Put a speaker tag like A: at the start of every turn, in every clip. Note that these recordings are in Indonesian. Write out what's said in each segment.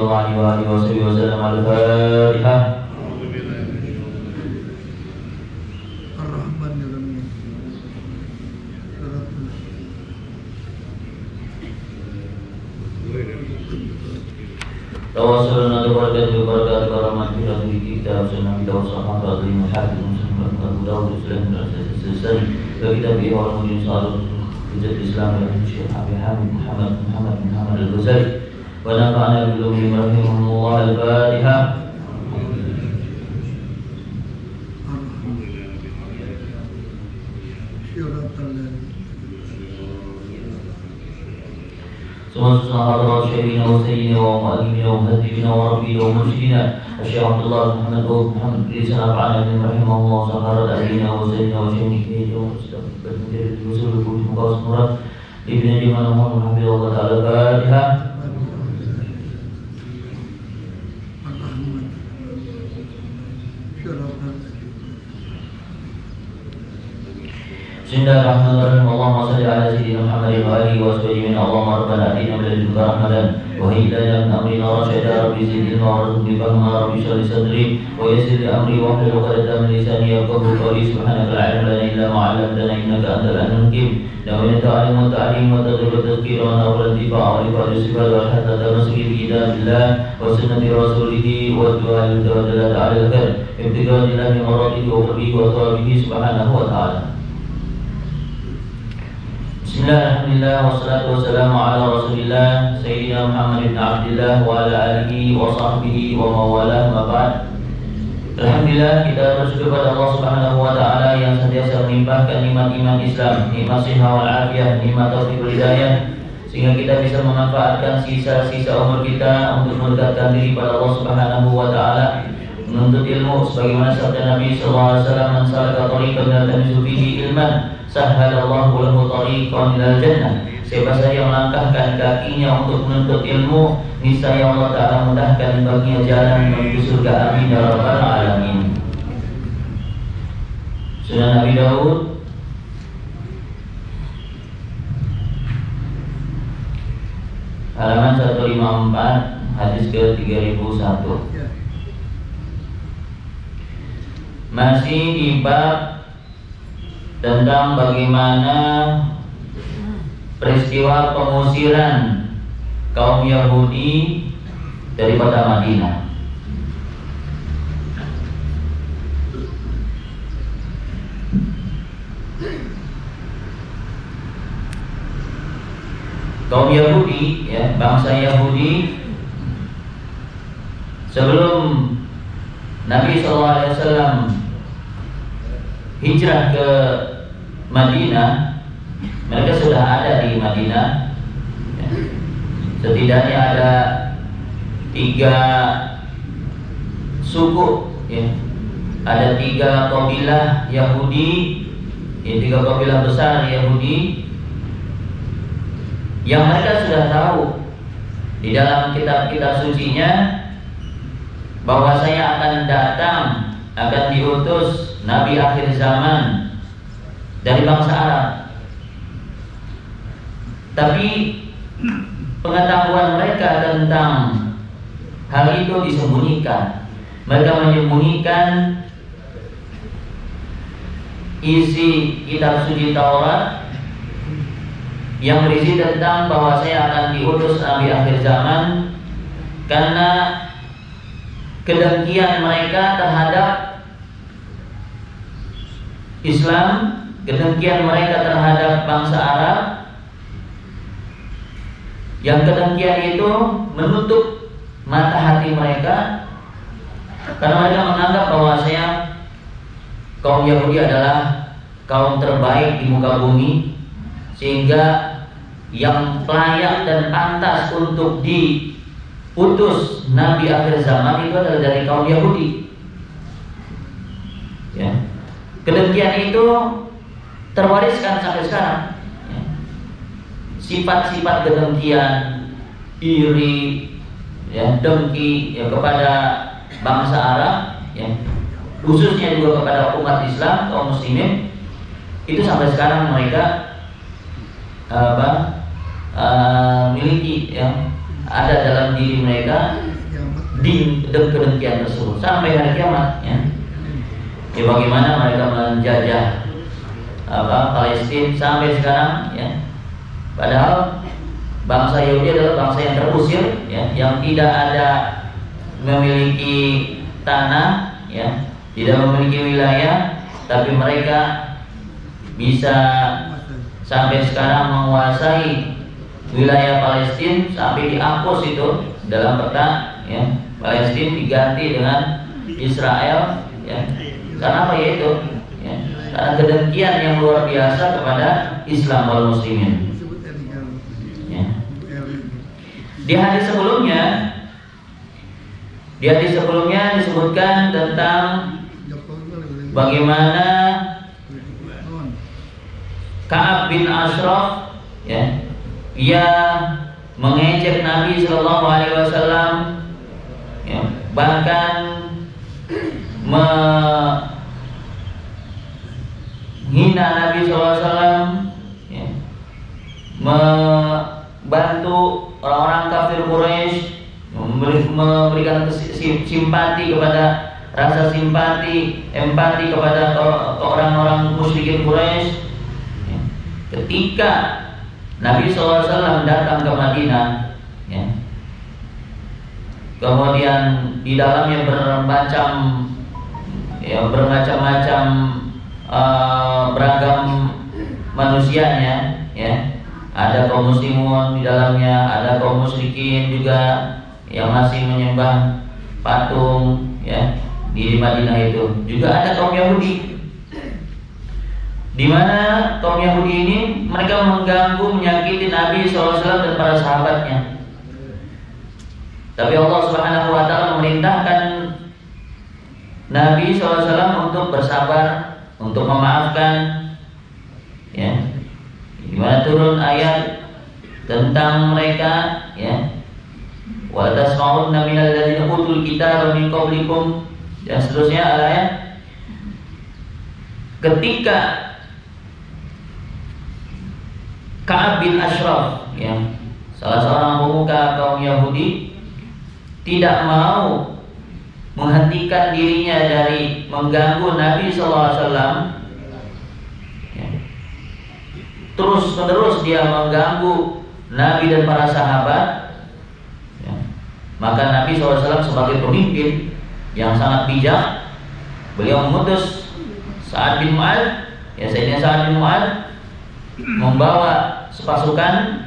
A: sallallahu alaihi wasallam. Al-Fatihah. Tawassulna bi barakati karamati fi kitab sunnah kita sahabat al hadis muslim Abu Dawud Sulaiman al-Sisani wa kitab wa mujis al-hujjat Islam dan Syekh Abi Hamid Muhammad al-Ghazali wa nafa'ana bil ulumi rahimahullah. Al-Fatihah. Semua sahabat syairina wa sayyidina wa mu'allimina wa muhaddibina wa rabbina wa mursyidina Syekh Abdullah Muhammad Rizal Af'ana bin rahimahullah sahabat alina wa sayyidina wa syairina wa mustaqbal menjadi usul buku muqawas murad ibn Jamal Muhammad Habibullah ta'ala. Fatihah. Bismillahirrahmanirrahim. Allahumma salli ala sayyidina Muhammadin wa alihi wa sahbihi. Allahumma rabbana atina min ladunka rahmatan wa hayyi lana min amrina rashada. Rabbi zidni ilma warzuqni fahma. Rabbi shrah li sadri wa yassir li amri wahlul 'uqdatam min lisani yafqahu qawli. Subhanaka la ilma lana illa ma 'allamtana innaka antal alimul hakim. Nawaitu ta'lim wa ta'lim wa tadhkir wa tadhkir wa nawran tifa wa ifadatu sifat wa hatta tamassuki bi kitabillah wa sunnati rasulih wa du'a lil tawaddal ala al-khair ibtigha lillahi maradihi wa qurbihi wa thawabihi subhanahu wa ta'ala. Bismillahirrahmanirrahim. Wassalatu wassalamu ala rasulillah Sayyidina Muhammad ibn Abdillah wa ala alihi wa sahbihi wa mawalah. Mabad. Alhamdulillah, kita bersyukur pada Allah Subhanahu wa ta'ala yang sentiasa melimpahkan nikmat iman Islam, nikmat siha wal afiyah, nikmat taufik hidayah, sehingga kita bisa memanfaatkan sisa-sisa umur kita untuk mendekatkan diri pada Allah Subhanahu wa ta'ala, menuntut ilmu sebagaimana sabda Nabi sallallahu alaihi wasallam, "Man salaka tariqan yaltamisu fihi ilman sahhalallahu lahu tariqan ilal jannah." Siapa saja yang melangkahkan kakinya untuk menuntut ilmu, niscaya Allah Ta'ala mudahkan baginya jalan menuju surga. Amin ya rabbal alamin. Sunan Abi Dawud halaman 154 hadis ke 3001. Masih di bab tentang bagaimana peristiwa pengusiran kaum Yahudi dari kota Madinah. Kaum Yahudi, ya, bangsa Yahudi sebelum Nabi SAW hijrah ke Madinah, mereka sudah ada di Madinah. Setidaknya ada 3 suku, ya. Ada 3 kabilah Yahudi, ya, 3 kabilah besar Yahudi yang mereka sudah tahu di dalam kitab-kitab sucinya bahwa saya akan datang, akan diutus Nabi akhir zaman dari bangsa Arab. Tapi pengetahuan mereka tentang hal itu disembunyikan. Mereka menyembunyikan isi kitab suci Taurat yang berisi tentang bahwa saya akan diutus Nabi akhir zaman, karena kedengkian mereka terhadap Islam, kedengkian mereka terhadap bangsa Arab, yang kedengkian itu menutup mata hati mereka, karena mereka menganggap bahwasanya kaum Yahudi adalah kaum terbaik di muka bumi, sehingga yang layak dan pantas untuk diutus Nabi akhir zaman itu adalah dari kaum Yahudi. Ya. Kedengkian itu terwariskan sampai sekarang. Ya. Sifat-sifat kedengkian, iri, ya, dengki, ya, kepada bangsa Arab, ya, khususnya juga kepada umat Islam, kaum muslimin, itu sampai sekarang mereka miliki, ya, ada dalam diri mereka, kedengkian tersebut sampai hari kiamat, ya. Ya, bagaimana mereka menjajah Palestina sampai sekarang, ya. Padahal bangsa Yahudi adalah bangsa yang terusir, ya, yang tidak ada memiliki tanah, ya, tidak memiliki wilayah, tapi mereka bisa sampai sekarang menguasai wilayah Palestina sampai dihapus itu dalam peta, ya. Palestina diganti dengan Israel, ya. Karena apa ya itu? Ya, karena kedengkian yang luar biasa kepada Islam wal muslimin. Ya. Di hadis sebelumnya disebutkan tentang bagaimana Ka'ab bin Ashraf, ya, ia mengejek Nabi Shallallahu Alaihi Wasallam, ya, bahkan menghina Nabi SAW, ya, membantu orang-orang kafir Quraisy, memberikan simpati kepada rasa simpati, empati kepada orang-orang musyrikin Quraisy. Ya. Ketika Nabi SAW datang ke Madinah, ya, kemudian di dalamnya bermacam-macam beragam manusianya, ya. Ada kaum muslimun di dalamnya, ada kaum musyrikin juga yang masih menyembah patung, ya, di Madinah itu. Juga ada kaum Yahudi, di mana kaum Yahudi ini mereka mengganggu, menyakiti Nabi SAW dan para sahabatnya. Tapi Allah Subhanahu wa Ta'ala memerintahkan Nabi SAW untuk bersabar, untuk memaafkan, ya. Di mana turun ayat tentang mereka, ya. Wa tasma'unna minal ladzina utul kitaba min qablikum, dan seterusnya ayat. Ketika Ka'ab bin Ashraf, ya, salah seorang pemuka kaum Yahudi, tidak mau menghentikan dirinya dari mengganggu Nabi SAW, ya. Terus menerus dia mengganggu Nabi dan para sahabat, ya. Maka Nabi SAW sebagai pemimpin yang sangat bijak, beliau mengutus Sa'ad bin Mu'adz, ya, Sayyidina Sa'ad bin Mu'adz, membawa sepasukan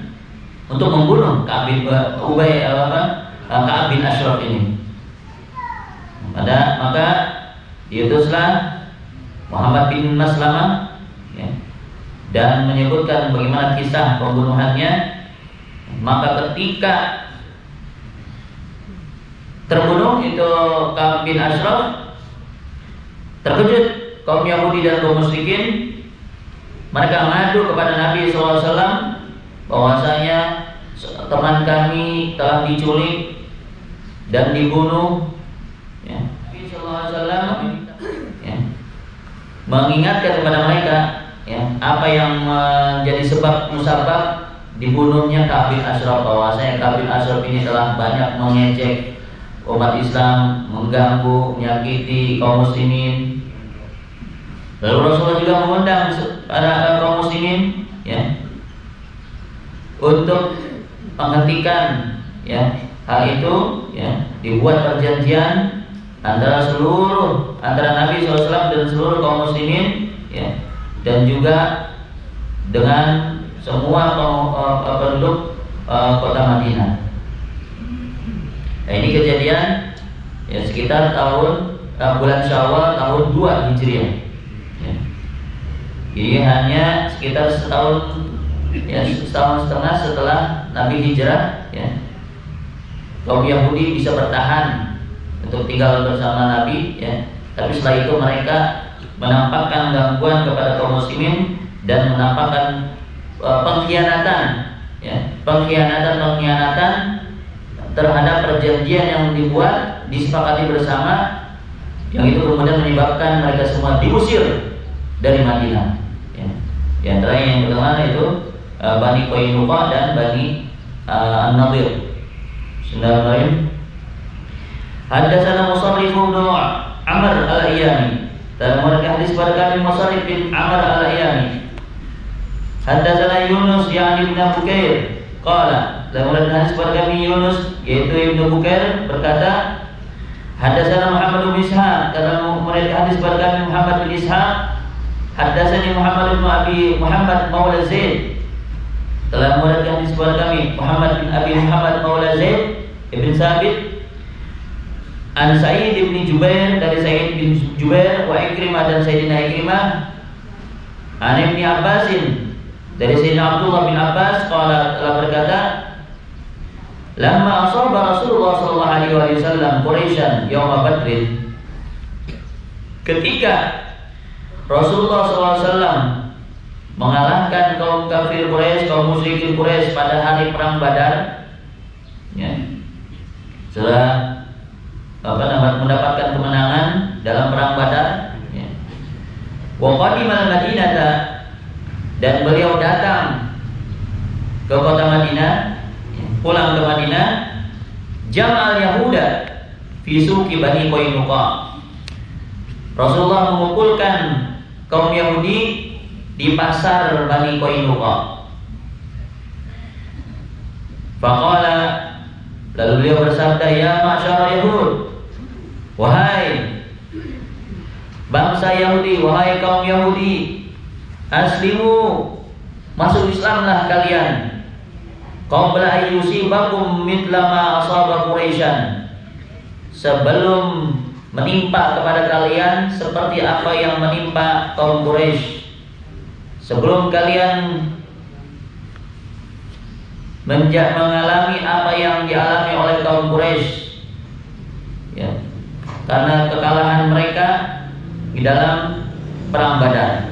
A: untuk membunuh Ka'ab bin Ashraf ini. Maka diutuslah Muhammad bin Maslamah, ya, dan menyebutkan bagaimana kisah pembunuhannya. Maka ketika terbunuh itu Ka'ab bin Ashraf, terkejut kaum Yahudi dan kaum musyrikin. Mereka mengadu kepada Nabi SAW bahwasanya teman kami telah diculik dan dibunuh, ya. Nabi SAW, ya, mengingatkan kepada mereka, ya, apa yang menjadi sebab musabab dibunuhnya Ka'ab bin Ashraf, bahwasanya Ka'ab bin Ashraf ini telah banyak mengejek umat Islam, mengganggu, menyakiti kaum muslimin. Lalu Rasulullah juga mengundang para kaum muslimin, ya, untuk menghentikan, ya, hal itu, ya. Dibuat perjanjian antara Nabi SAW dan seluruh kaum muslimin, ya, dan juga dengan semua penduduk kota Madinah. Nah, ini kejadian, ya, sekitar bulan Syawal tahun 2 Hijriah. Jadi hanya sekitar setahun setengah setelah Nabi hijrah, ya, kaum Yahudi bisa bertahan untuk tinggal bersama Nabi, ya. Tapi setelah itu mereka menampakkan gangguan kepada kaum muslimin dan menampakkan pengkhianatan, ya, pengkhianatan terhadap perjanjian yang dibuat, disepakati bersama, yang itu kemudian menyebabkan mereka semua diusir dari Madinah. Di antara yang pertama itu Bani Qainuqa dan Bani An-Nadir. Bismillahirrahmanirrahim. Haddatsana Musarrif bin Amr al-Iyani. Dalam hadis pada kami Musarrif bin Amr al-Iyani. Haddatsana Yunus yani Ibn Bukair. Qala, dalam hadis pada kami Yunus yaitu Ibnu Bukair berkata, haddatsana Muhammad bin Ishaq. Dalam hadis pada kami Muhammad bin Ishaq. Haddatsani Muhammad bin Abi Muhammad Maula Zaid. Dalam hadis pada kami Muhammad bin Abi Muhammad Maula Zaid ibn Sabit. An Sa'id bin Jubair, dari Sa'id bin Jubair, wa Ikrimah, dan Sayyidina Ikrimah. An Ibni Abbasin, dari Sayyidina Abdullah bin Abbas, qala, telah berkata, lamma asaba Rasulullah sallallahu alaihi wasallam Quraisyan yauma Badrin. Ketika Rasulullah sallallahu alaihi wasallam mengalahkan kaum kafir Quraisy, kaum musyrikin Quraisy pada hari perang Badar, ya, setelah mendapatkan kemenangan dalam perang Badar, ya. Wa qadimal Madinata, dan beliau datang ke kota Madinah, pulang ke Madinah. Jama'al Yahuda fi suqi Bani Qainuqa. Rasulullah mengumpulkan kaum Yahudi di pasar Bani Qainuqa. Faqala, lalu beliau bersabda, ya ma'syara Yahud, wahai bangsa Yahudi, wahai kaum Yahudi, aslimu, masuk Islamlah kalian. Qabla ayyusibakum mithla ma asaba Quraisyan, sebelum menimpa kepada kalian seperti apa yang menimpa kaum Quraisy. Sebelum kalian mengalami apa yang dialami oleh kaum Quraisy, ya, karena kekalahan mereka di dalam perang Badar.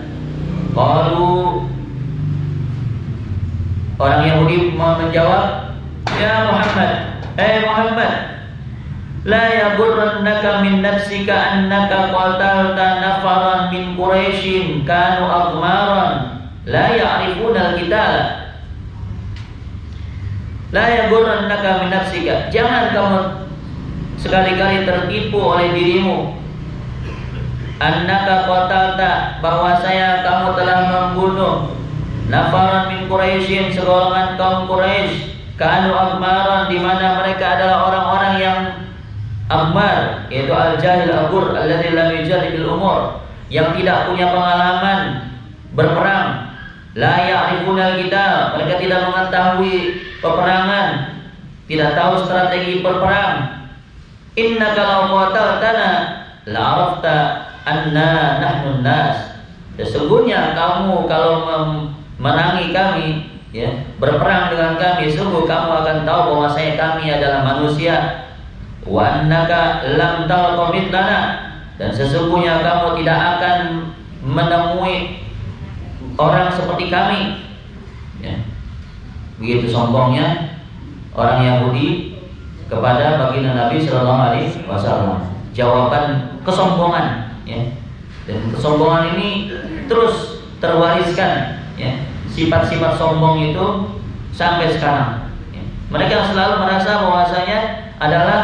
A: Qalu, orang Yahudi menjawab, ya Muhammad, Muhammad, la yaghurrannaka min nafsika annaka qatalta nafaran min Quraisyin kanu aghmaran la ya'rifuna al-qital. La yaghurrannaka min nafsika, jangan kamu sekali-kali tertipu oleh dirimu. Annaka qatalta, bahwasanya kamu telah membunuh nafaran min Quraisyin, segolongan kaum Quraisy, kanu aghmaran, di mana mereka adalah orang-orang yang aghmar, yaitu al-jahil al-ghur alladzi lam yujarribil umur, yang tidak punya pengalaman berperang. La ya'rifuna al-qital, mereka tidak mengetahui peperangan, tidak tahu strategi berperang. Innaka law qataltana la arafta anna nahnu nas, sesungguhnya kamu kalau memerangi kami, ya, berperang dengan kami, sungguh kamu akan tahu bahwasanya kami adalah manusia. Wa annaka lam talqa mithlana, dan sesungguhnya kamu tidak akan menemui orang seperti kami, ya. Begitu sombongnya orang Yahudi kepada baginda Nabi Sallallahu Alaihi Wasallam. Jawaban kesombongan, ya. Dan kesombongan ini terus terwariskan, ya. Sifat-sifat sombong itu sampai sekarang, ya. Mereka selalu merasa bahwasanya adalah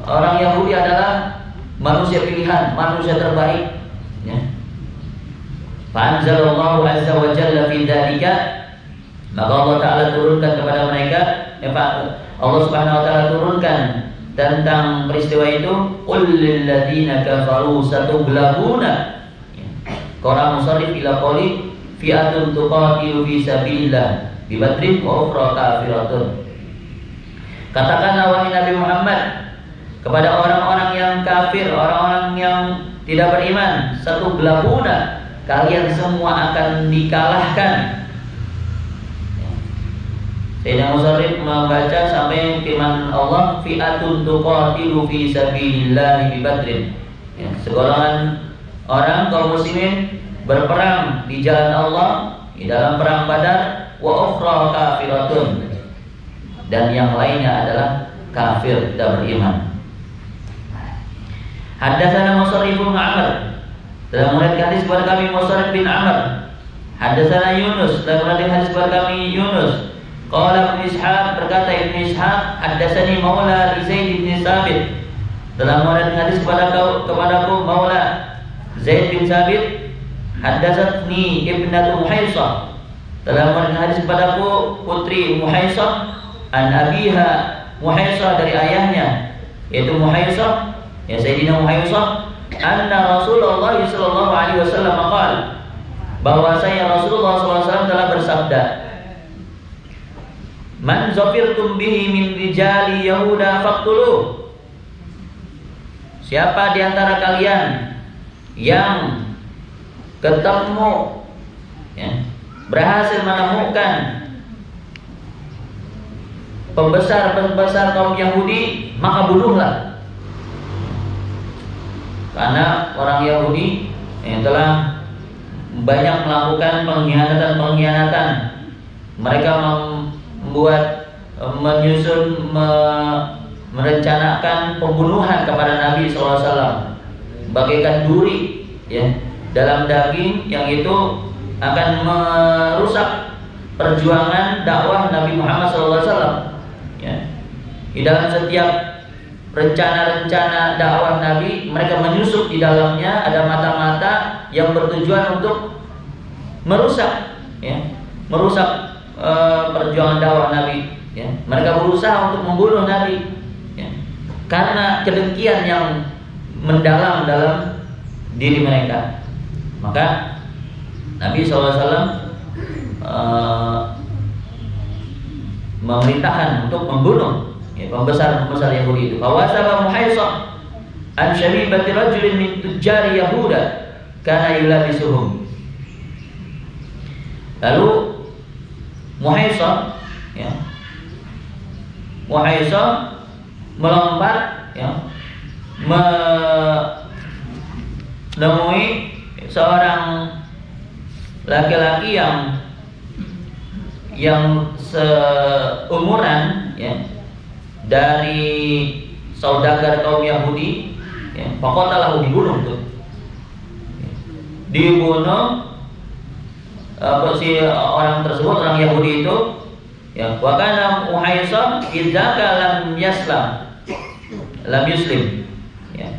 A: orang Yahudi adalah manusia pilihan, manusia terbaik, ya. Fa'anzalallahu azza wa jalla fi dzalika, maka Allah Ta'ala turunkan kepada mereka, Allah Subhanahu wa Ta'ala turunkan tentang peristiwa itu, qul lil ladzina kafaru satughlabuna. Qara musarrif ila qali fi'atun tuqatilu fi sabilillah bi badrin wa ukhra kafiratun. Katakanlah wahai Nabi Muhammad kepada orang-orang yang kafir, orang-orang yang tidak beriman, satughlabuna, kalian semua akan dikalahkan. Sayyidina Musarrif membaca sampai firman Allah, fi'atun tuqatilu fi sabilillah bi badrin, ya, segolongan orang kaum muslimin berperang di jalan Allah di dalam perang Badar, wa ukhra kafiratun, dan yang lainnya adalah kafir, tidak beriman. Haddatsana Musarrif bin Amr, dalam meriwayatkan hadis kepada kami Musarrif bin Amr. Haddatsana Yunus, dalam meriwayatkan hadis kepada kami Yunus. Qala Ibnu Ishaq, berkata Ibnu Ishaq, haddatsani maula li Zaid bin Sabit, telah meriwayatkan hadis kepadaku Maula Zaid bin Sabit, haddatsatni ibnatu Muhaisah, telah meriwayatkan hadis kepadaku putri Muhaisah, an abiha Muhaisah dari ayahnya yaitu Muhaisah, ya Sayyidina Muhaisah, anna Rasulullah sallallahu alaihi wasallam qala, bahwasanya Rasulullah SAW telah bersabda, man zafirtum bihi min rijali Yahuda faqtuluh, siapa di antara kalian yang ketemu, ya, berhasil menemukan pembesar kaum Yahudi, maka bunuhlah. Karena orang Yahudi yang telah banyak melakukan pengkhianatan. Mereka merencanakan pembunuhan kepada Nabi SAW, bagaikan duri, ya, dalam daging yang itu akan merusak perjuangan dakwah Nabi Muhammad SAW. Ya. Di dalam setiap rencana-rencana dakwah Nabi, mereka menyusup di dalamnya ada mata-mata yang bertujuan untuk merusak, ya, merusak perjuangan dakwah Nabi. Ya. Mereka berusaha untuk membunuh Nabi, ya, karena kedengkian yang mendalam dalam diri mereka. Maka Nabi SAW memerintahkan untuk membunuh, ya, pembesar Yahudi itu. Fawasaba Muhaisah an syaribati rajulin min tujjari Yahuda kana yulabisuhum. Lalu Muhaisah, ya, Muhaisah melompat, ya, menemui seorang laki-laki yang seumuran, ya, dari saudagar kaum Yahudi, ya, fakotalahu, dibunuh tuh, dibunuh si orang tersebut, orang Yahudi itu, ya, wa kana Muhaisah idzaka lam yuslim, ya.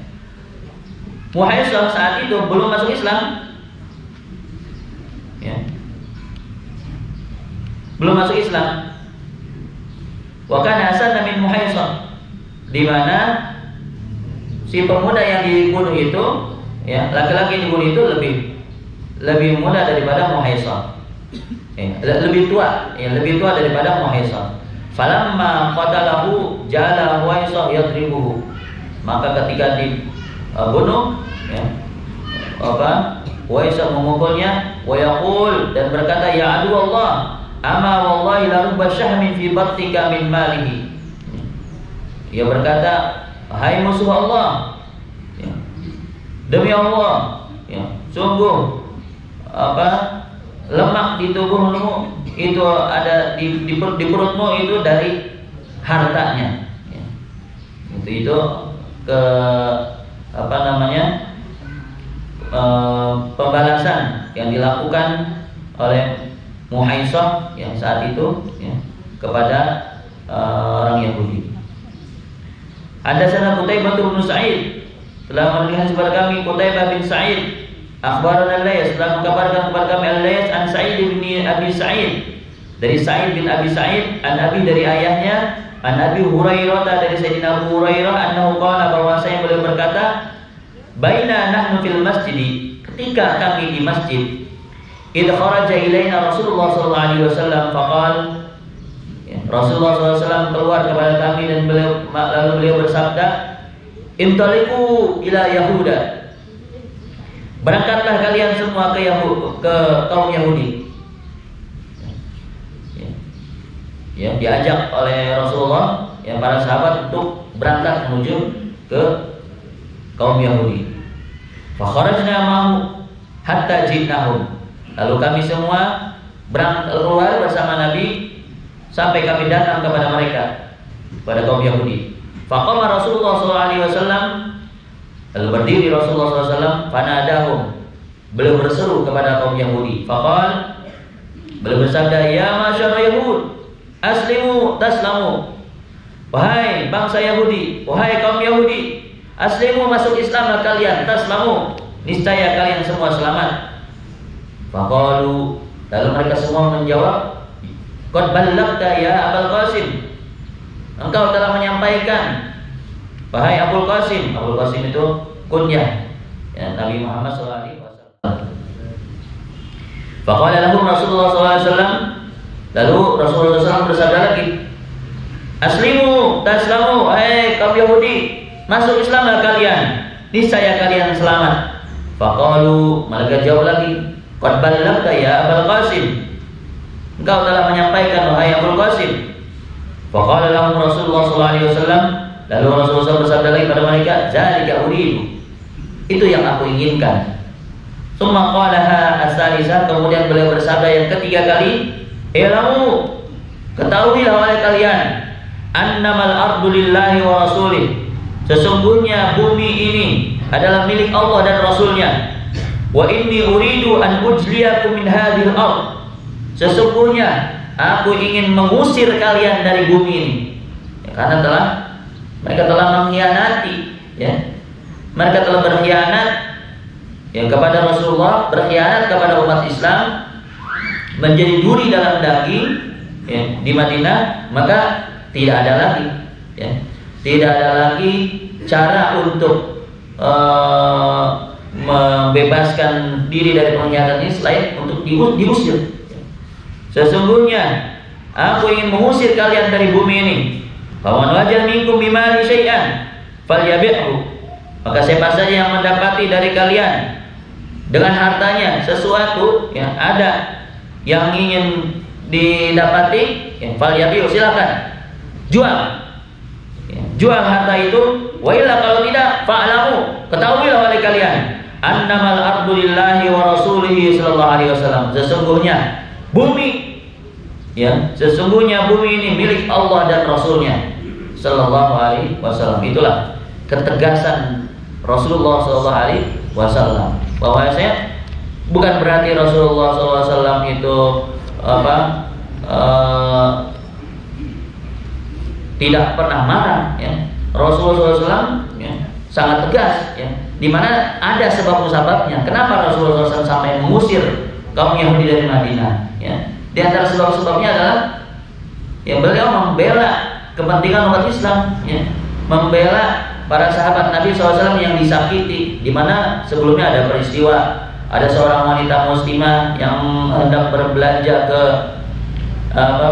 A: Muhaisah saat itu belum masuk Islam, ya, belum masuk Islam. Wa kana hasan min Muhaisah, di mana si pemuda yang dibunuh itu, ya, laki-laki yang dibunuh itu lebih muda daripada Muhaisah, ya, lebih tua daripada Muhaisah. Falamma qatalahu jala Muhaisah yadribuhu, maka ketika dibunuh, ya, Muhaisah memukulnya, wa yaqul, dan berkata, ya adu Allah, ama wallahi la rubba syahmin fi battika min malihi. Ia berkata, hai musuh Allah, ya, demi Allah, ya, sungguh lemak di tubuhmu itu ada di perutmu itu dari hartanya, ya. Itu pembalasan yang dilakukan oleh Muhaisah yang saat itu, ya, kepada orang Yahudi. Hadatsana Qutaibah bin Sa'id, telah melihat kepada kami Qutaibah bin Sa'id, akhbarana Al-Laits, telah mengabarkan kepada kami Al-Laits an Sa'id bin Abi Sa'id, dari Sa'id bin Abi Sa'id, an Abi, dari ayahnya, an Abi Hurairah, dari Sayyidina Abu Hurairah, annahu qala, bahwasanya beliau berkata, baina nahnu fil masjid, ketika kami di masjid, idh kharaja ilaina Rasulullah sallallahu alaihi wasallam faqal, ya, Rasulullah SAW keluar kepada kami dan lalu beliau bersabda, intaliqu ila Yahuda, berangkatlah kalian semua ke kaum Yahudi. Ya, diajak oleh Rasulullah, ya, para sahabat untuk berangkat menuju ke kaum Yahudi. Fa kharajna ma'ahu hatta ji'nahum, lalu kami semua berangkat keluar bersama Nabi sampai kami datang kepada mereka, pada kaum Yahudi. Faqama Rasulullah SAW, lalu berdiri Rasulullah SAW, fanadahum, beliau berseru kepada kaum Yahudi. Faqal, beliau bersabda, ya masyarakat Yahud, aslimu taslamu, wahai bangsa Yahudi, wahai kaum Yahudi, aslimu, masuk Islamlah kalian, taslamu, niscaya kalian semua selamat. Faqalu, lalu mereka semua menjawab, qad ballagta ya Abul Qasim, engkau telah menyampaikan wahai Abul Qasim. Abul Qasim itu kunyah ya, Nabi Muhammad SAW. Faqala lahum Rasulullah SAW, lalu Rasulullah SAW bersabda lagi, aslimu taslamu, kaum Yahudi, masuk Islamlah kalian, niscaya kalian selamat. Faqalu, mereka jawab lagi, qad ballagta ya Abul Qasim, engkau telah menyampaikan wahai Abul Qasim. Faqala lahum Rasulullah SAW, lalu Rasulullah SAW bersabda lagi pada mereka, zalika uridu, itu yang aku inginkan. Tsumma qalaha as-salisah, kemudian beliau bersabda yang ketiga kali, ilamu, ketahuilah oleh kalian, annamal ardu lillahi wa rasulih, sesungguhnya bumi ini adalah milik Allah dan Rasulnya. Wa inni uridu an ujliyakum min hadhil ard, sesungguhnya aku ingin mengusir kalian dari bumi ini ya, karena mereka telah mengkhianati ya. Mereka telah berkhianat ya kepada Rasulullah, berkhianat kepada umat Islam, menjadi duri dalam daging ya, di Madinah. Maka tidak ada lagi ya, tidak ada lagi cara untuk membebaskan diri dari pengkhianatan ini selain untuk diusir. Sesungguhnya aku ingin mengusir kalian dari bumi ini. Faman wajah minkum bimali syai'an falyabi'hu, maka siapa saja yang mendapati dari kalian dengan hartanya sesuatu yang ada yang ingin didapati, ya, falyabi'hu, silakan jual, ya, jual harta itu. Wa illa, kalau tidak, fa'lamu, ketahuilah oleh kalian, annamal ardu lillahi wa rasulihi sallallahu alaihi wasallam, sesungguhnya bumi ya, sesungguhnya bumi ini milik Allah dan Rasulnya sallallahu alaihi wasallam. Itulah ketegasan Rasulullah sallallahu alaihi wasallam, bahwa saya bukan berarti Rasulullah sallallahu alaihi wasallam itu tidak pernah marah ya. Rasulullah SAW ya, sangat tegas ya, dimana ada sebab-sebabnya kenapa Rasulullah SAW sampai mengusir kaum Yahudi dari Madinah ya. Di antara sebab-sebabnya adalah yang beliau membela kepentingan umat Islam ya, membela para sahabat Nabi SAW yang disakiti, di mana sebelumnya ada peristiwa, ada seorang wanita muslimah yang hendak berbelanja ke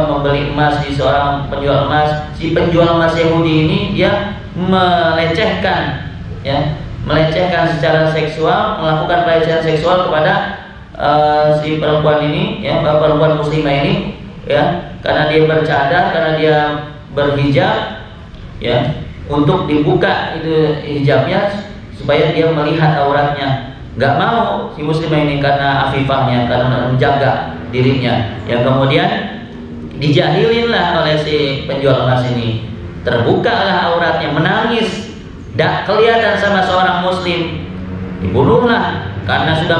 A: membeli emas di seorang penjual emas. Si penjual emas Yahudi ini dia melecehkan ya, melecehkan secara seksual, melakukan pelecehan seksual kepada si perempuan ini ya, perempuan muslimah ini ya, karena dia bercadar, karena dia berhijab ya, untuk dibuka itu hijabnya supaya dia melihat auratnya. Nggak mau si muslimah ini karena afifahnya, karena menjaga dirinya. Yang kemudian dijahilinlah oleh si penjual emas ini, terbukalah auratnya, menangis, tidak kelihatan sama seorang muslim, dibunuhlah karena sudah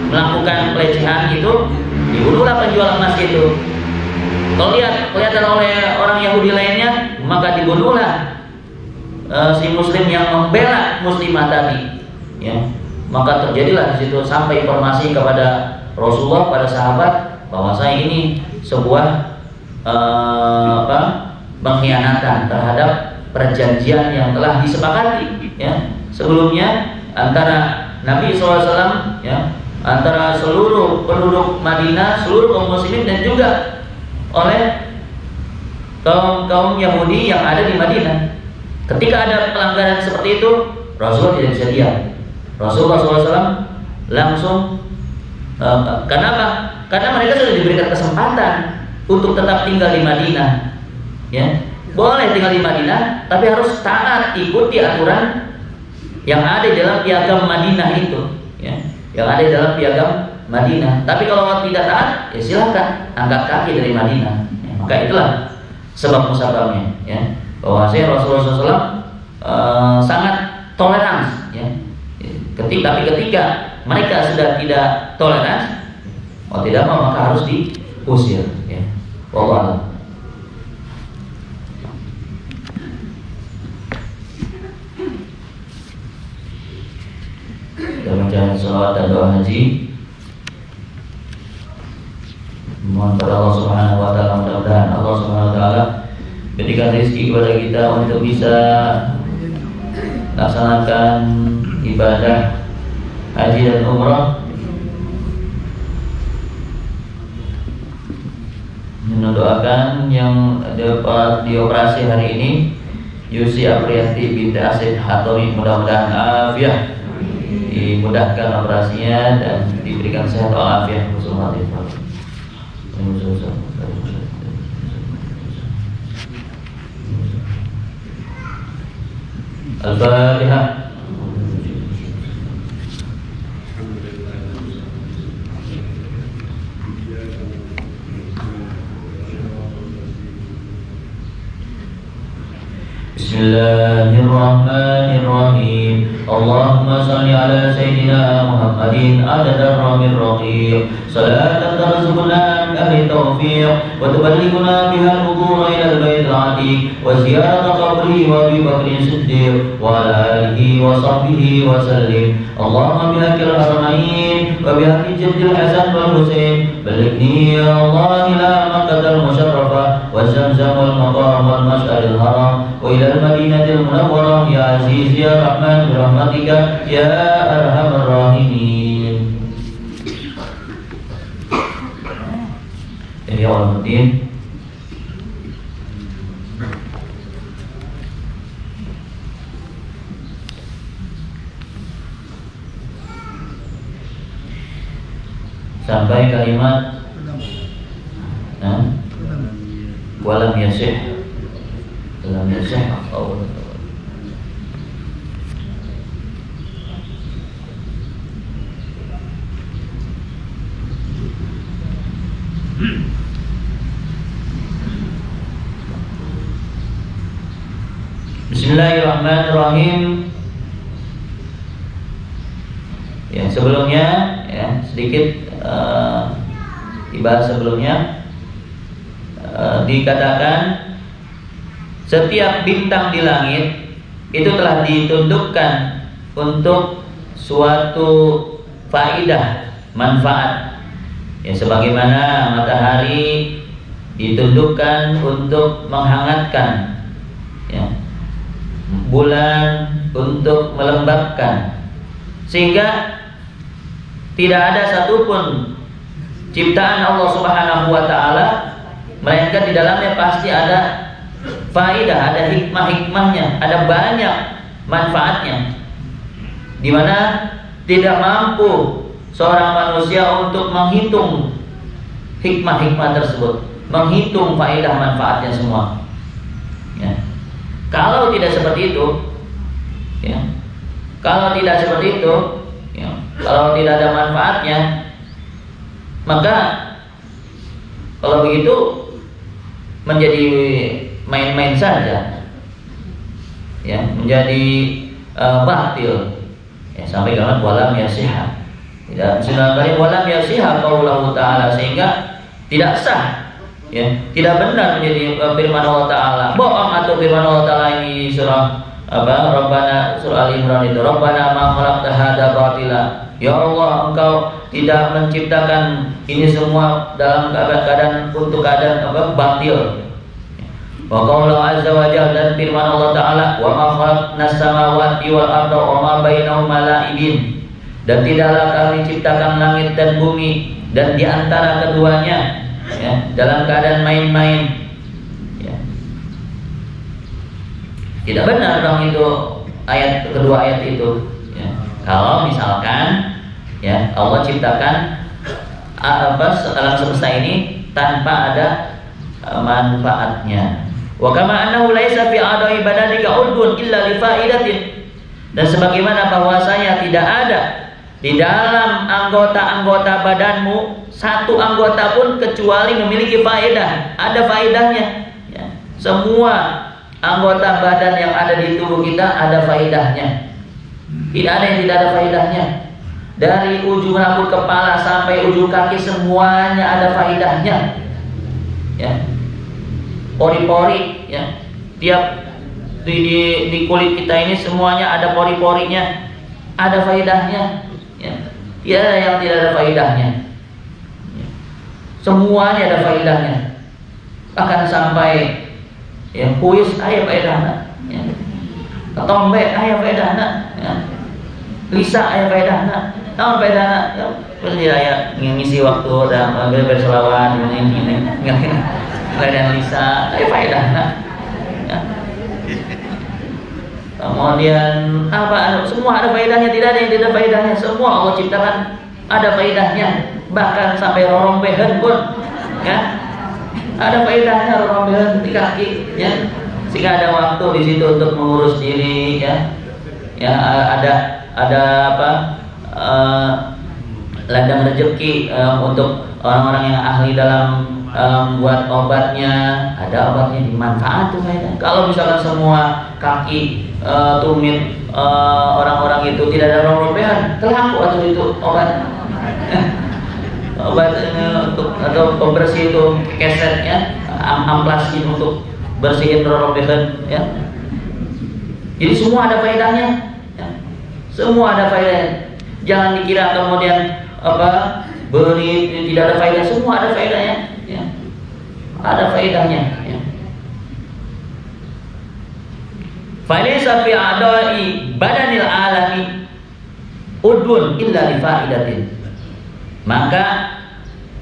A: melakukan pelecehan itu. Dibunuhlah penjual emas itu. Kalau kelihatan oleh orang Yahudi lainnya, maka dibunuhlah si muslim yang membela muslimah tadi ya. Maka terjadilah di situ sampai informasi kepada Rasulullah, pada sahabat, bahwasanya ini sebuah pengkhianatan terhadap perjanjian yang telah disepakati ya sebelumnya antara Nabi SAW ya, antara seluruh penduduk Madinah, seluruh kaum muslimin, dan juga oleh kaum Yahudi yang ada di Madinah. Ketika ada pelanggaran seperti itu, Rasulullah tidak bisa diam. Rasulullah SAW langsung kenapa? Karena mereka sudah diberikan kesempatan untuk tetap tinggal di Madinah ya. Boleh tinggal di Madinah, tapi harus taat ikuti aturan yang ada di dalam piagam Madinah itu ya, yang ada di dalam piagam Madinah. Tapi kalau tidak taat, ya silakan angkat kaki dari Madinah ya. Maka itulah sebab musababnya ya, bahwa Rasulullah SAW sangat toleran ya. Tapi ketika mereka sudah tidak toleran, mau tidak mau maka harus diusir ya. Wallahu. Kita baca salawat dan doa haji. Mohon kepada Allah Subhanahu wa taala, mudah-mudahan Allah Subhanahu wa taala berikan rezeki kepada kita untuk bisa laksanakan ibadah haji dan umrah. Mendoakan yang dapat dioperasi hari ini Yusi Aprianti binti Asif Hattori, mudah-mudahan afiah, dimudahkan operasinya dan diberikan sehat walafiat. Al-Fatihah. Bismillahirrahmanirrahim. Allahumma salli ala Sayyidina Muhammadin adada ramir raqib. Salatan tarzuqna min ahli tawfiq wa tuballighuna biha al-hudura ila al-bayt al-atiq wa ziyarata qabri wa Abi Bakrin Siddiq wa ala alihi wa sahbihi wa sallim. Allahumma bihaqqil haramain wa bihaqqi jaddil Hasan wal Husain ballighni ya Allah ila Makkah al-musharrafah wa Zamzam wal maqam wal mash'ar al-haram wa ila al-Madinatil Munawwarah ya Aziz ya Rahman bi rahmatika ya arhamar rahimin. Ya Allah, sampai kalimat walam yasih, walam yasih Allah. Bismillahirrahmanirrahim. Ya, sebelumnya ya sedikit dibahas sebelumnya, dikatakan setiap bintang di langit itu telah ditundukkan untuk suatu faidah, manfaat. Ya, sebagaimana matahari ditundukkan untuk menghangatkan, ya, bulan untuk melembabkan, sehingga tidak ada satupun ciptaan Allah Subhanahu wa taala melainkan di dalamnya pasti ada faidah, ada hikmah-hikmahnya, ada banyak manfaatnya, di mana tidak mampu seorang manusia untuk menghitung hikmah-hikmah tersebut, menghitung faidah manfaatnya semua. Ya. Kalau tidak seperti itu, ya, kalau tidak seperti itu, ya, kalau tidak ada manfaatnya, maka kalau begitu menjadi main-main saja, ya, menjadi batil. Ya, sampai dengan walam yasihah. Tidak sedangkan walam yasihah qauluhu ta'ala, sehingga tidak sah, ya, tidak benar menjadi firman Allah Ta'ala. Bohong atau firman Allah Ta'ala ini surah apa? Rabbana, surah Al-Imran itu, Rabbana ma khalaqta hadza batila. Ya Allah, Engkau tidak menciptakan ini semua dalam keadaan untuk keadaan apa? Batil. Wa qaulu azza wa jalla, dan firman Allah Ta'ala, wa ma khalaqnas samawati wal arda wa ma bainahuma la'ibin. Dan tidaklah kami ciptakan langit dan bumi dan di antara keduanya, ya, dalam keadaan main-main. Ya. Tidak benar dong itu ayat kedua ayat itu. Ya. Kalau misalkan, ya, Allah ciptakan alam semesta ini tanpa ada manfaatnya. Wa kama annahu laisa fi a'dha'i badanika udbun illa li fa'idatin. Dan sebagaimana bahwasanya tidak ada di dalam anggota-anggota badanmu satu anggota pun kecuali memiliki faedah, ada faedahnya. Ya. Semua anggota badan yang ada di tubuh kita ada faedahnya. Tidak ada yang tidak ada faedahnya. Dari ujung rambut kepala sampai ujung kaki semuanya ada faedahnya. Ya. Pori-pori, ya, tiap di kulit kita ini semuanya ada pori-porinya. ada faedahnya, ya. Tiada yang tidak ada faedahnya. Semuanya ada faedahnya. Bahkan sampai ya puisi aya faedahna, ya. Ketombe aya faedahna, ya. Lisa aya faedahna. Naon faedahna? Ya, pasti aya ngisi waktu dan berselawat ini. Faedah Lisa aya faedahna. Ya. Kemudian apa? Semua ada faedahnya, tidak ada yang tidak faedahnya. Semua Allah ciptakan ada faedahnya. Bahkan sampai rorombehan pun, ya, ada faedahnya rorombehan di kaki, ya. Sehingga ada waktu di situ untuk mengurus diri, ya. Ya, ada apa? Ladang rezeki untuk orang-orang yang ahli dalam buat obatnya, ada obatnya dimanfaat tuh faedah. Kalau misalkan semua kaki tumit orang-orang itu tidak ada rorombehan, terlaku atau itu obat obat untuk atau pembersih itu kesetnya amplas untuk bersihin rorombehan, ya. Jadi semua ada faedahnya, ya. Semua ada faedahnya. Jangan dikira kemudian apa beri tidak ada faedah, semua ada faedahnya, ya. Ada faedahnya, ya. Falaysa fi a'dha'i badanil alami udwun illa li fa'idatin. Maka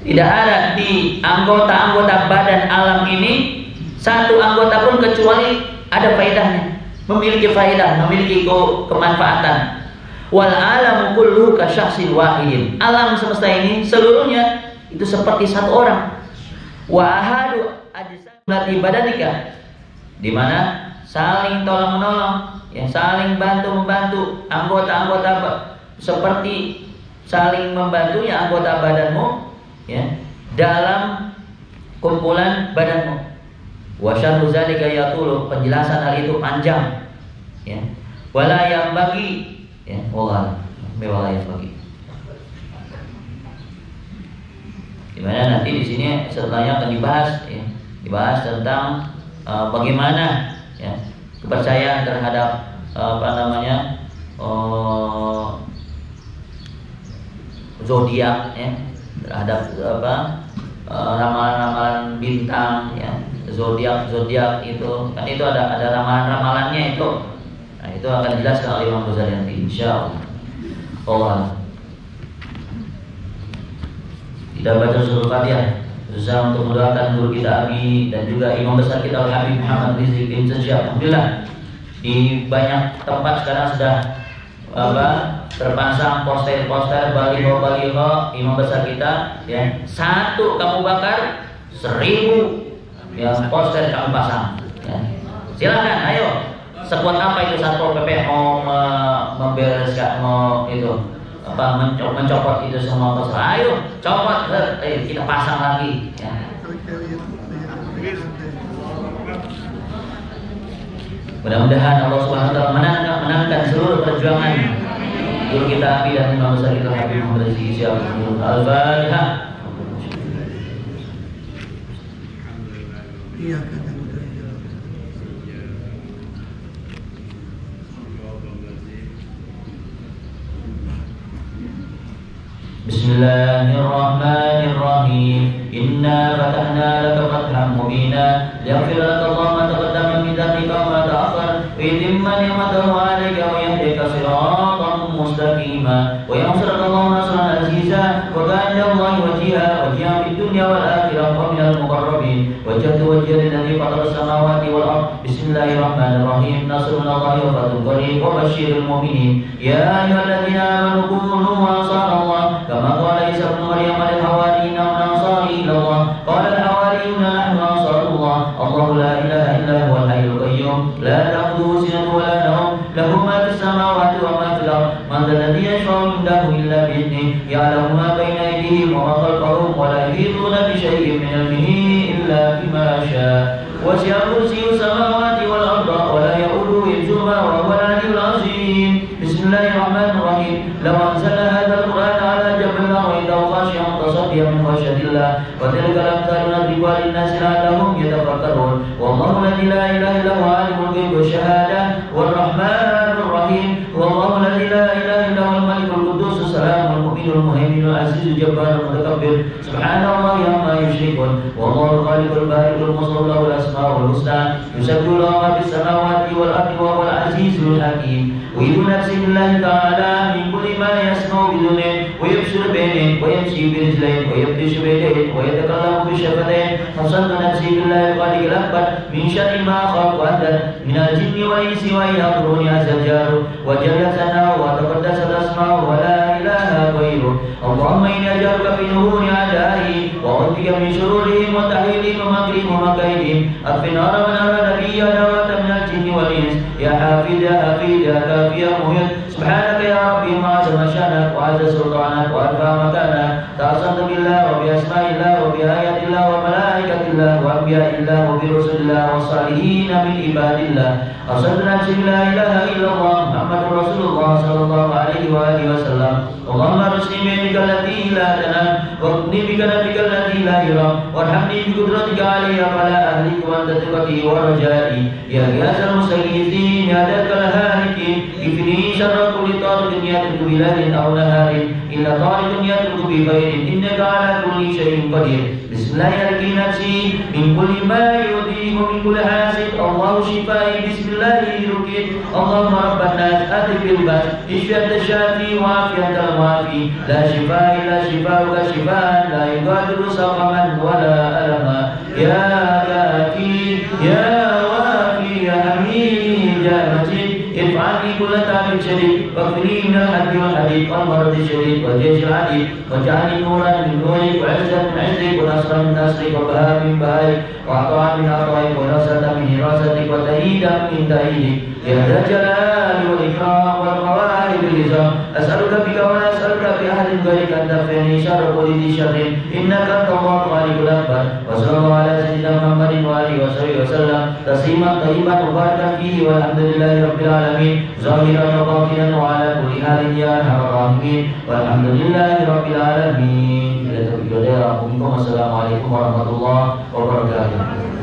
A: tidak ada di anggota-anggota badan alam ini satu anggota pun kecuali ada faedahnya, memiliki faedah, memiliki kemanfaatan. Wal alamu kulluhu ka syakhsin wahidin. Alam semesta ini seluruhnya itu seperti satu orang. Wa ahadu ajsadi badanika, di mana saling tolong menolong, yang saling bantu membantu anggota-anggota seperti saling membantunya anggota badanmu, ya, dalam kumpulan badanmu. Wa syarhu zalika yatulu, penjelasan hal itu panjang, ya. Wala yang bagi, ya, wala yang bagi. Dimana nanti di sini setelahnya akan dibahas, ya, dibahas tentang bagaimana, ya, kepercayaan terhadap apa namanya zodiak, ya, terhadap apa ramalan-ramalan bintang, ya, zodiak itu kan itu ada ramalan-ramalannya itu. Nah, itu akan dijelaskan oleh Imam Ghazali nanti insyaallah. Allah. Kita baca surah Fatihah. Susah untuk mendoakan guru kita Abi dan juga imam besar kita Habib Muhammad Rizki bin Syekh. Alhamdulillah di banyak tempat sekarang sudah terpasang poster-poster baliho imam besar kita, ya. Satu kamu bakar 1000 ya poster kamu pasang, ya. Silakan, ayo. Sekuat apa itu Satpol PP mau membereskan, mau itu apa mencopot itu semua poster. Ayo copot, kita pasang lagi, ya. Mudah-mudahan Allah Subhanahu wa taala menangkan seluruh perjuangan guru kita Abi dan imam besar kita Habib Muhammad Rizki Syekh. Al-Fatihah. Bismillahirrahmanirrahim. Inna fatahna laka fathan mubina liyaghfir laka Allah ma taqaddama min dhanbika wa ma ta'akhkhar wa yutimma ni'matahu 'alayka wa yahdika siratan mustaqima wa yansuraka Allah nasran 'aziza wa kana Allahi wajhan fid dunya wal akhirah wa minal muqarrabin wajhatu wajhiya lilladzi fatara as-samawati wal ardh. Bismillahirrahmanirrahim. Nasrullahi wa fathun qarib wa basyiril mu'minin. Ya ayyuhalladzina amanu kunu ansarallah kama qala Isa ibn Maryam lil hawariyyin man ansari ila Allah qala al hawariyuna nahnu ansarullah Allahu la ilaha illa huwal hayyul qayyum la ta'khudhuhu sinatun wa la nawm lahu ma fis samawati wa ma fil ardh man dhal ladzi yashfa'u indahu illa bi idhnihi ya'lamu ma bayna aydihim wa ma khalfahum wa la yuhituna bi shay'in min ilmihi illa bima sha'a wasi'a kursiyyuhu samawati wal ardha wa la ya'uduhu hifdhuhuma wa huwal 'aliyyul 'azim. Bismillahirrahmanirrahim. Law anzalna hadzal qur'ana 'ala jabalin ra'aytahu khashi'an mutasaddian min khashyatillah wa tilka al-amthalu nadribuha lin-nasi la'allahum yatafakkarun. Wallahu alladzi la ilaha illa huwa 'alimul ghaibi wash-shahadah war-rahmanur rahim. Wallahu alladzi la ilaha المهيمن العزيز الجبار المتكبر سبحان الله عما يشركون والله الخالق البارئ المصور له الأسماء الحسنى يسبح له ما في السماوات والأرض وهو العزيز الحكيم ويذ نفسه بالله تعالى من كل ما يسمع بدونه ويبشر بينه ويمشي برجلين ويبطش بيديه ويتكلم بشفتين حصنت نفسي بالله الخالق الأكبر من شر ما أخاف وأحذر من الجن والإنس وإن يحضروني عز الجار وجل ثناؤه وتقدست أسماؤه ولا إله غيره اللهم إني أجعلك في نهور أعدائي وأعوذ بك من شرورهم وتحويلهم ومكرهم ومكيدهم أطفئ نار من أراد بي عداوة من الجن والإنس يا حافظ يا حفيظ يا كافي يا مهيط سبحانك يا ربي ما عظم شأنك وعز سلطانك وأرفع مكانك تعصمت بالله وبأسماء الله وبآيات الله وملائكة الله وأنبياء الله وبرسل الله والصالحين من عباد الله أرسلت نفسي لا إله إلا الله محمد رسول الله صلى الله عليه وآله وسلم اللهم ارزقني بيدك التي لا تنام واغني بكنفك التي لا يرام وارحمني بقدرتك علي فلا أهلك وأنت ثقتي ورجائي يا غياث المستغيثين يا ذاك الهالكين اكفني شر كل طارق يترك بليل أو نهار إلا طارق يترك بخير إنك على كل شيء قدير بسم الله يرقي نفسي من كل ما يؤذيه ومن كل حاسد الله شفائي بسم الله يرقيك اللهم رب الناس أذهب بالباس اشفي أنت الشافي وعافي أنت الوافي لا شفاء إلا شفاؤك شفاء لا يغادر سقما ولا ألما يا كافي يا وافي يا حميد يا مجيد ارفع عني كل تعب شديد واكفني من الحد والحديد والمرض الشديد والجيش العديد واجعلني نورا من نورك وعزا من عزك ونصرا من نصرك وبهاء من بهائك وعطاء من عطائك وراسة من حراستك وتأييدا من تأييدك يا ذا الجلال والإكرام والقواعد العظام أسألك بك ولا أسألك بأحد غيرك أن تغفرني شر كل ذي شر إنك أنت الله الخالق الأكبر وصلى الله على سيدنا محمد وآله وصحبه وسلم تسليما طيبا مباركا فيه والحمد لله رب العالمين ظاهرا وباطنا وعلى كل حال يا أرحم الراحمين والحمد لله رب العالمين. Assalamualaikum warahmatullahi wabarakatuh.